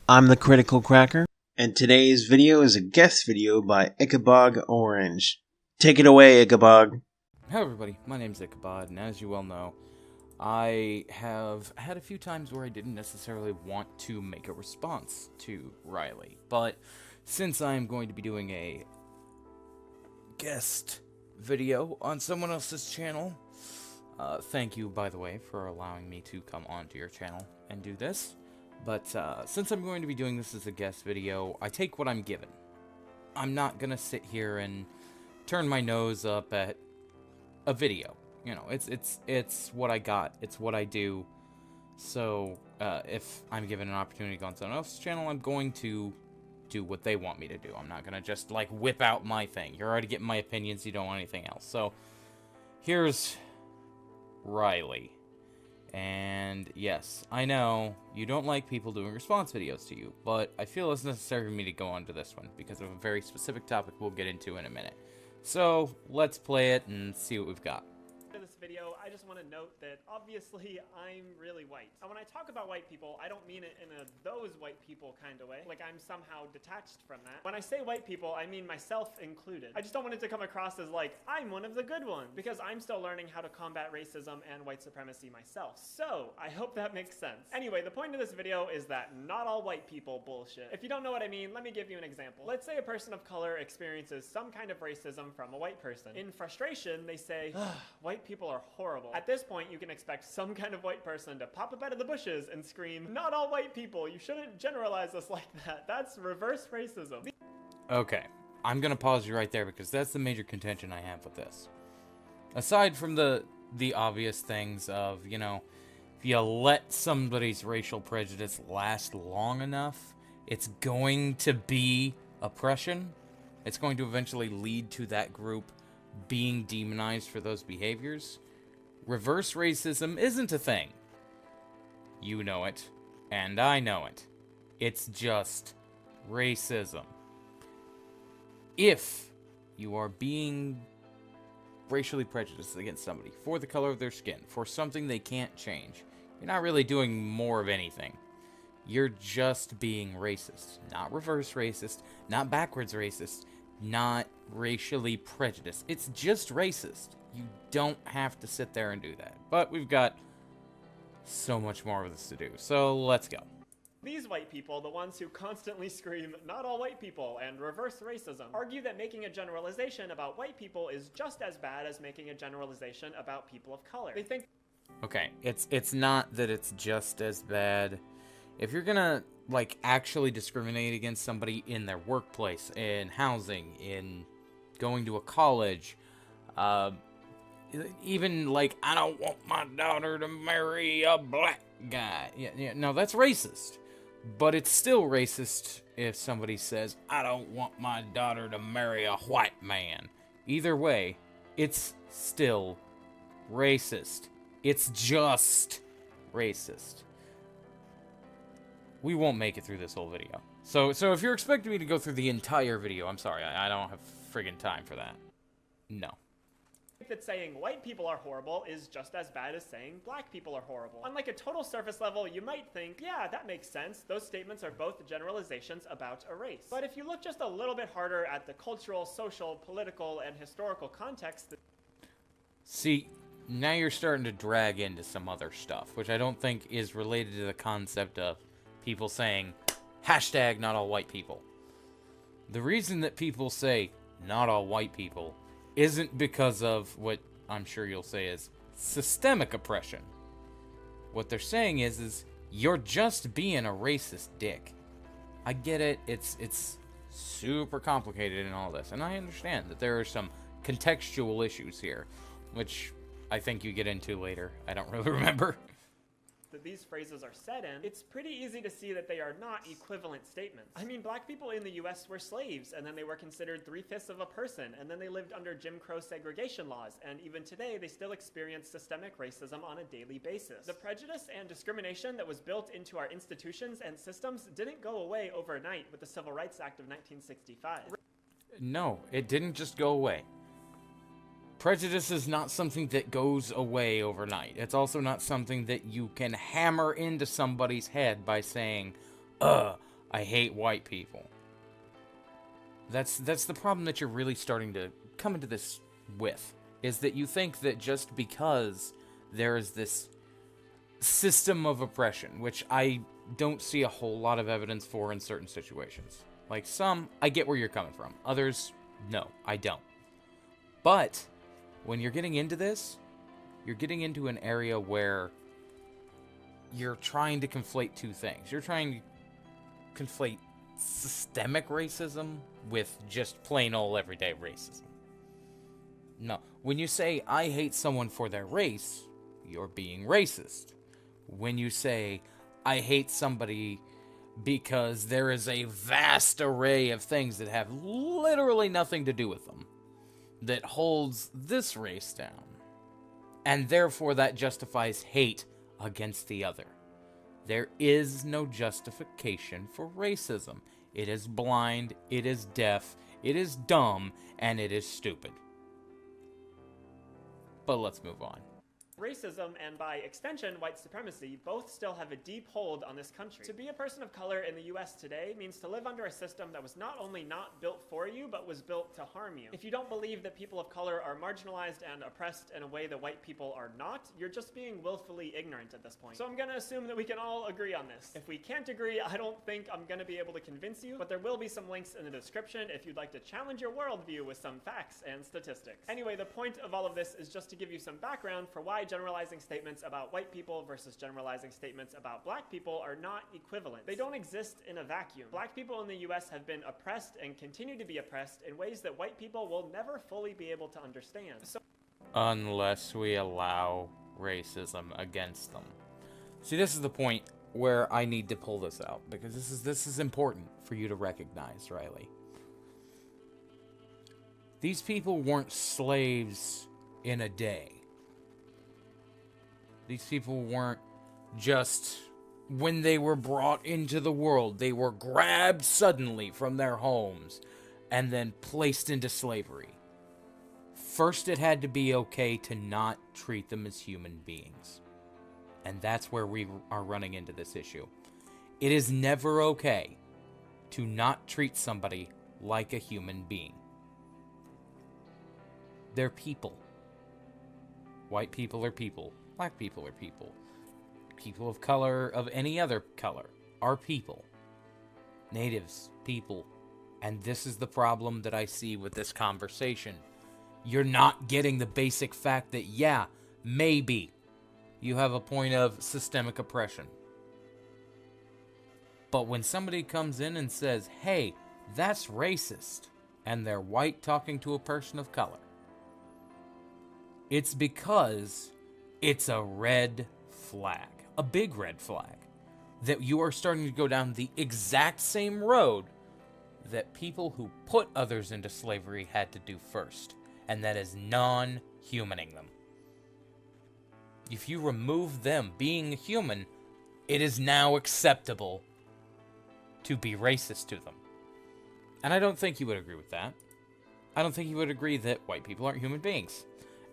I'm the Critical Cracker, and today's video is a guest video by Ichabod Orange. Take it away, Ichabod. Hello everybody, my name's Ichabod, and as you well know, I have had a few times where I didn't necessarily want to make a response to Riley, but since I'm going to be doing a guest video on someone else's channel, thank you, by the way, for allowing me to come onto your channel and do this. But since I'm going to be doing this as a guest video, I take what I'm given. I'm not gonna sit here and turn my nose up at a video. You know, it's what I got. It's what I do. So if I'm given an opportunity to go on someone else's channel, I'm going to do what they want me to do. I'm not gonna just like whip out my thing. You're already getting my opinions. You don't want anything else. So here's Riley. And yes, I know you don't like people doing response videos to you, but I feel it's necessary for me to go on to this one because of a very specific topic we'll get into in a minute. So let's play it and see what we've got. In this video, I just want to note that obviously I'm really white. And when I talk about white people, I don't mean it in a those white people kind of way, like I'm somehow detached from that. When I say white people, I mean myself included. I just don't want it to come across as like I'm one of the good ones, because I'm still learning how to combat racism and white supremacy myself. So I hope that makes sense. Anyway, the point of this video is that not all white people bullshit. If you don't know what I mean, let me give you an example. Let's say a person of color experiences some kind of racism from a white person. In frustration, they say, white people are horrible. At this point, you can expect some kind of white person to pop up out of the bushes and scream, not all white people, you shouldn't generalize us like that. That's reverse racism. Okay, I'm gonna pause you right there because that's the major contention I have with this. Aside from the obvious things of, you know, if you let somebody's racial prejudice last long enough, it's going to be oppression. It's going to eventually lead to that group being demonized for those behaviors. Reverse racism isn't a thing. You know it, and I know it. It's just racism. If you are being racially prejudiced against somebody for the color of their skin, for something they can't change, you're not really doing more of anything. You're just being racist. Not reverse racist, not backwards racist, not racially prejudiced. It's just racist. You don't have to sit there and do that. But we've got so much more of this to do. So let's go. These white people, the ones who constantly scream, not all white people, and reverse racism, argue that making a generalization about white people is just as bad as making a generalization about people of color. They think... Okay, it's not that it's just as bad. If you're gonna, like, actually discriminate against somebody in their workplace, in housing, in going to a college, even, like, I don't want my daughter to marry a black guy. Yeah, no, that's racist. But it's still racist if somebody says, I don't want my daughter to marry a white man. Either way, it's still racist. It's just racist. We won't make it through this whole video. So if you're expecting me to go through the entire video, I'm sorry, I don't have friggin' time for that. No. That saying white people are horrible is just as bad as saying black people are horrible. On like a total surface level, you might think, yeah, that makes sense. Those statements are both generalizations about a race. But if you look just a little bit harder at the cultural, social, political, and historical context... See, now you're starting to drag into some other stuff, which I don't think is related to the concept of people saying, hashtag not all white people. The reason that people say not all white people isn't because of what I'm sure you'll say is systemic oppression. What they're saying is you're just being a racist dick. I get it, it's super complicated in all this, and I understand that there are some contextual issues here, which I think you get into later. I don't really remember. That these phrases are said in, it's pretty easy to see that they are not equivalent statements. I mean, black people in the US were slaves, and then they were considered 3/5 of a person, and then they lived under Jim Crow segregation laws, and even today they still experience systemic racism on a daily basis. The prejudice and discrimination that was built into our institutions and systems didn't go away overnight with the Civil Rights Act of 1965. No, it didn't just go away. Prejudice is not something that goes away overnight. It's also not something that you can hammer into somebody's head by saying, I hate white people. That's the problem that you're really starting to come into this with, is that you think that just because there is this system of oppression, which I don't see a whole lot of evidence for in certain situations. Like some, I get where you're coming from. Others, no, I don't. But when you're getting into this, you're getting into an area where you're trying to conflate two things. You're trying to conflate systemic racism with just plain old everyday racism. No, when you say, I hate someone for their race, you're being racist. When you say, I hate somebody because there is a vast array of things that have literally nothing to do with them that holds this race down, and therefore that justifies hate against the other. There is no justification for racism. It is blind, it is deaf, it is dumb, and it is stupid. But let's move on. Racism and, by extension, white supremacy both still have a deep hold on this country. To be a person of color in the US today means to live under a system that was not only not built for you, but was built to harm you. If you don't believe that people of color are marginalized and oppressed in a way that white people are not, you're just being willfully ignorant at this point. So I'm gonna assume that we can all agree on this. If we can't agree, I don't think I'm gonna be able to convince you, but there will be some links in the description if you'd like to challenge your worldview with some facts and statistics. Anyway, the point of all of this is just to give you some background for why generalizing statements about white people versus generalizing statements about black people are not equivalent. They don't exist in a vacuum. Black people in the US have been oppressed and continue to be oppressed in ways that white people will never fully be able to understand. Unless we allow racism against them. See, this is the point where I need to pull this out, because this is important for you to recognize, Riley. These people weren't slaves in a day. These people weren't just, when they were brought into the world, they were grabbed suddenly from their homes and then placed into slavery. First, it had to be okay to not treat them as human beings. And that's where we are running into this issue. It is never okay to not treat somebody like a human being. They're people. White people are people. Black people are people. People of color, of any other color, are people. Natives, people. And this is the problem that I see with this conversation. You're not getting the basic fact that, yeah, maybe you have a point of systemic oppression. But when somebody comes in and says, hey, that's racist, and they're white talking to a person of color, it's because it's a red flag, a big red flag, that you are starting to go down the exact same road that people who put others into slavery had to do first, and that is non-humaning them. If you remove them being human, it is now acceptable to be racist to them. And I don't think you would agree with that. I don't think you would agree that white people aren't human beings.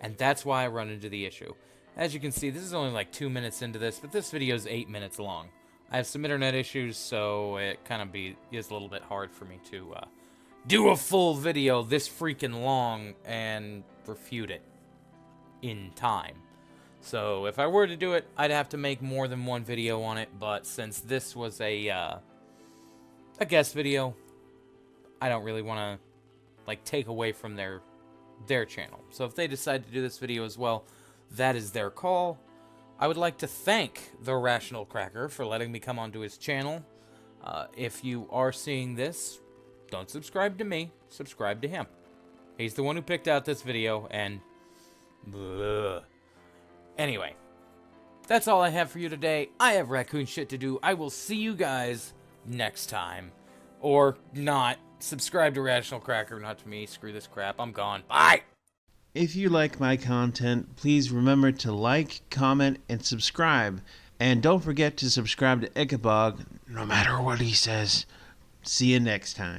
And that's why I run into the issue. As you can see, this is only like 2 minutes into this, but this video is 8 minutes long. I have some internet issues, so it kind of is a little bit hard for me to do a full video this freaking long and refute it in time. So if I were to do it, I'd have to make more than one video on it, but since this was a guest video, I don't really want to like take away from their channel. So if they decide to do this video as well, that is their call. I would like to thank the Rational Cracker for letting me come onto his channel. If you are seeing this, don't subscribe to me, subscribe to him. He's the one who picked out this video, and anyway, that's all I have for you today. I have raccoon shit to do. I will see you guys next time. Or not. Subscribe to Rational Cracker, not to me. Screw this crap. I'm gone. Bye! If you like my content, please remember to like, comment, and subscribe. And don't forget to subscribe to Ichabod, no matter what he says. See you next time.